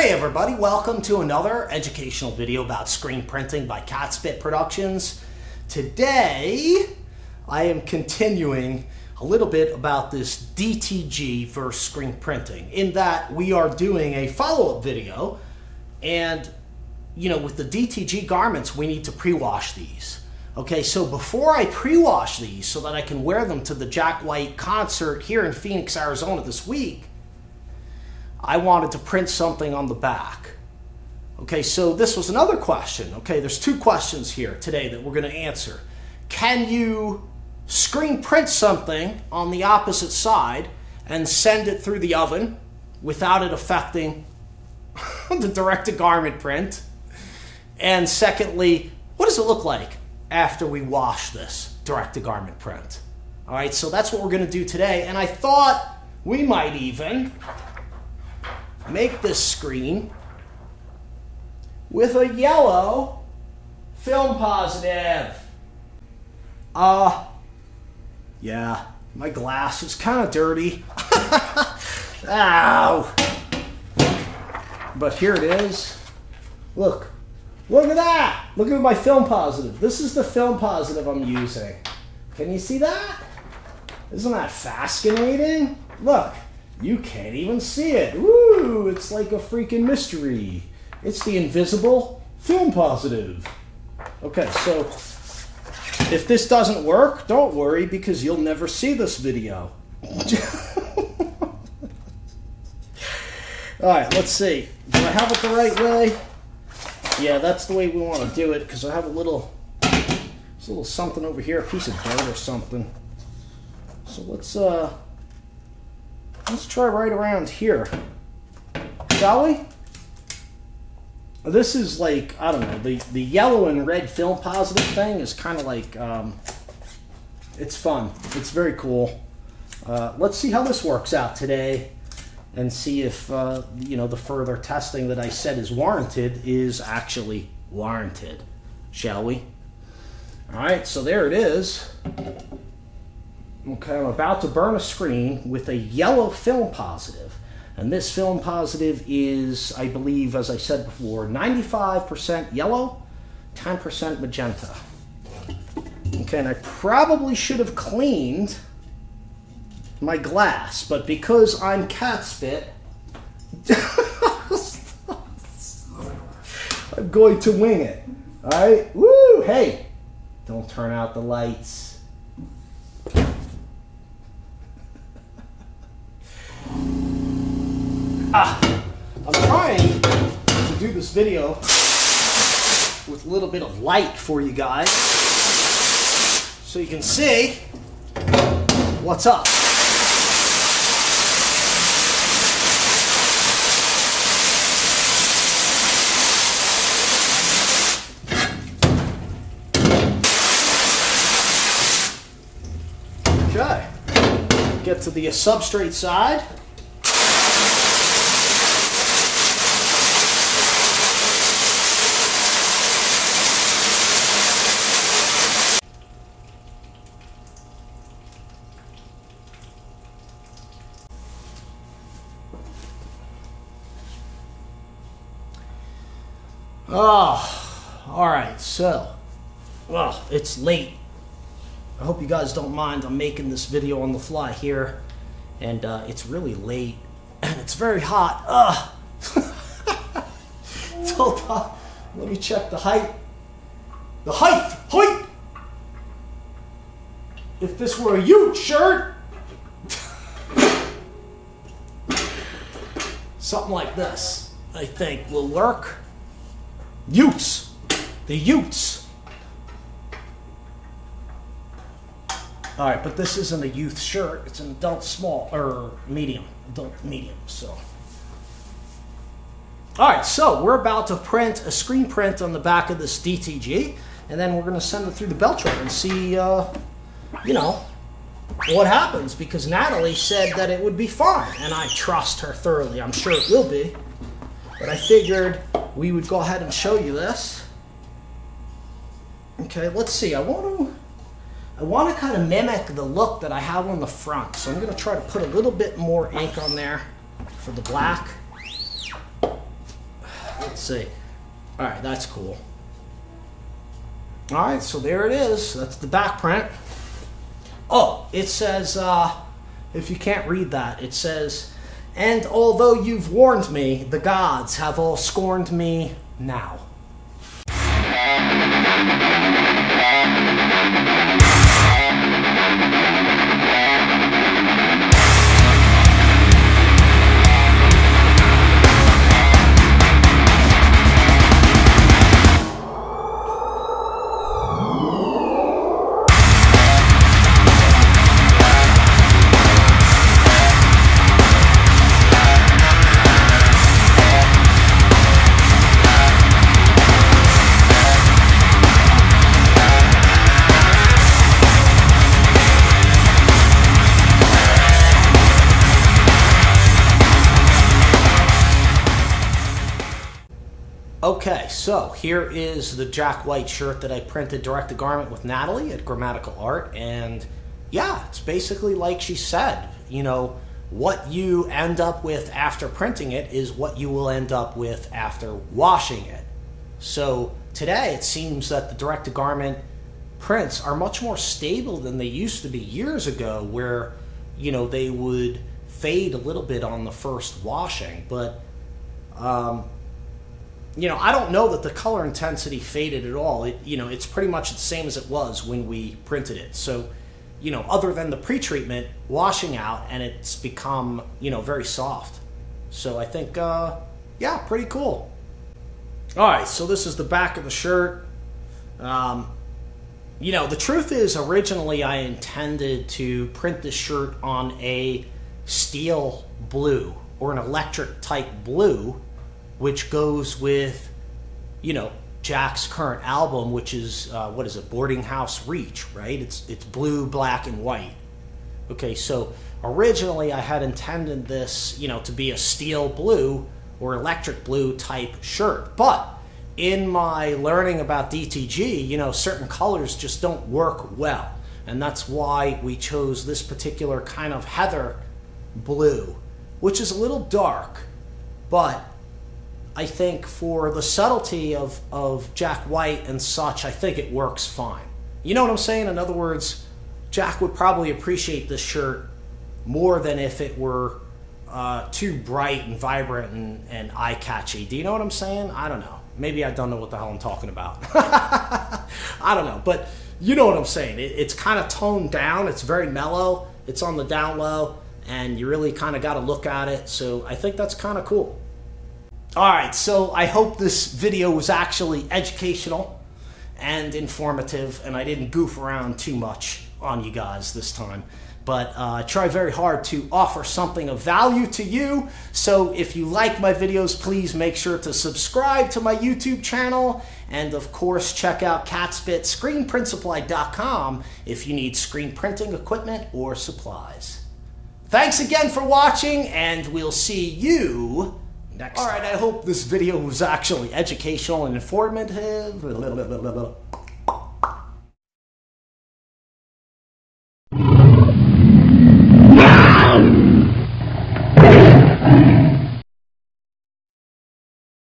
Hey everybody, welcome to another educational video about screen printing by Catspit Productions. Today, I am continuing a little bit about this DTG versus screen printing, in that we are doing a follow-up video, and with the DTG garments, we need to pre-wash these. Okay, so before I pre-wash these so that I can wear them to the Jack White concert here in Phoenix, Arizona this week, I wanted to print something on the back. Okay, so this was another question. Okay, there's two questions here today that we're going to answer. Can you screen print something on the opposite side and send it through the oven without it affecting the direct-to-garment print? And secondly, what does it look like after we wash this direct-to-garment print? All right, so that's what we're going to do today. And I thought we might even make this screen with a yellow film positive. Yeah, my glass is kind of dirty. Ow. But here it is. Look at that. Look at my film positive. This is the film positive I'm using. Can you see that? Isn't that fascinating? Look. You can't even see it. Woo! It's like a freaking mystery. It's the invisible film positive. Okay, so if this doesn't work, don't worry, because you'll never see this video. Alright, let's see. Do I have it the right way? Yeah, that's the way we want to do it, because I have there's a little something over here, a piece of dirt or something. So let's try right around here, shall we? This is like, I don't know, the yellow and red film positive thing is kind of like, it's fun. It's very cool. Let's see how this works out today and see if, the further testing that I said is warranted is actually warranted, shall we? All right, so there it is. Okay, I'm about to burn a screen with a yellow film positive. And this film positive is, I believe, as I said before, 95% yellow, 10% magenta. Okay, and I probably should have cleaned my glass, but because I'm Catspit, I'm going to wing it. All right? Woo! Hey, don't turn out the lights. I'm trying to do this video with a little bit of light for you guys so you can see what's up. Okay, get to the substrate side. Oh, all right, so, well, it's late. I hope you guys don't mind. I'm making this video on the fly here, and it's really late, and it's very hot. Hold on. Let me check the height. The height! If this were a huge shirt, something like this, I think, will work. Utes! The Utes! Alright, but this isn't a youth shirt, it's an adult small, or medium. Adult medium, so. Alright, so we're about to print a screen print on the back of this DTG, and then we're going to send it through the belt trimmer and see, what happens, because Natalie said that it would be fine, and I trust her thoroughly. I'm sure it will be, but I figured we would go ahead and show you this. Okay, let's see. I want to kind of mimic the look that I have on the front. So I'm going to try to put a little bit more ink on there for the black. see. All right, that's cool. All right, so there it is. That's the back print. Oh, it says, if you can't read that, it says, "And although you've warned me, the gods have all scorned me now." Okay, so here is the Jack White shirt that I printed direct to garment with Natalie at Grammatical Art, and yeah, it's basically like she said, you know, what you end up with after printing it is what you will end up with after washing it. So today it seems that the direct to garment prints are much more stable than they used to be years ago, where, you know, they would fade a little bit on the first washing, but you know, I don't know that the color intensity faded at all. You know, it's pretty much the same as it was when we printed it. So, you know, other than the pre-treatment washing out, and it's become, you know, very soft. So I think, yeah, pretty cool. All right, so this is the back of the shirt. You know, the truth is, originally I intended to print this shirt on a steel blue or an electric type blue, which goes with, you know, Jack's current album, which is, what is it, Boarding House Reach, right? It's blue, black, and white. Okay, so originally I had intended this, you know, to be a steel blue or electric blue type shirt. But in my learning about DTG, you know, certain colors just don't work well. And that's why we chose this particular kind of heather blue, which is a little dark, but I think for the subtlety of Jack White and such, I think it works fine. You know what I'm saying? In other words, Jack would probably appreciate this shirt more than if it were too bright and vibrant and eye-catchy. Do you know what I'm saying? I don't know. Maybe I don't know what the hell I'm talking about. I don't know, but you know what I'm saying. It's kind of toned down. It's very mellow. It's on the down low, and you really kind of got to look at it. So I think that's kind of cool. All right, so I hope this video was actually educational and informative, and I didn't goof around too much on you guys this time. But I try very hard to offer something of value to you. So if you like my videos, please make sure to subscribe to my YouTube channel. And of course, check out CatSpit.ScreenPrintSupply.com if you need screen printing equipment or supplies. Thanks again for watching, and we'll see you next time. All right, I hope this video was actually educational and informative.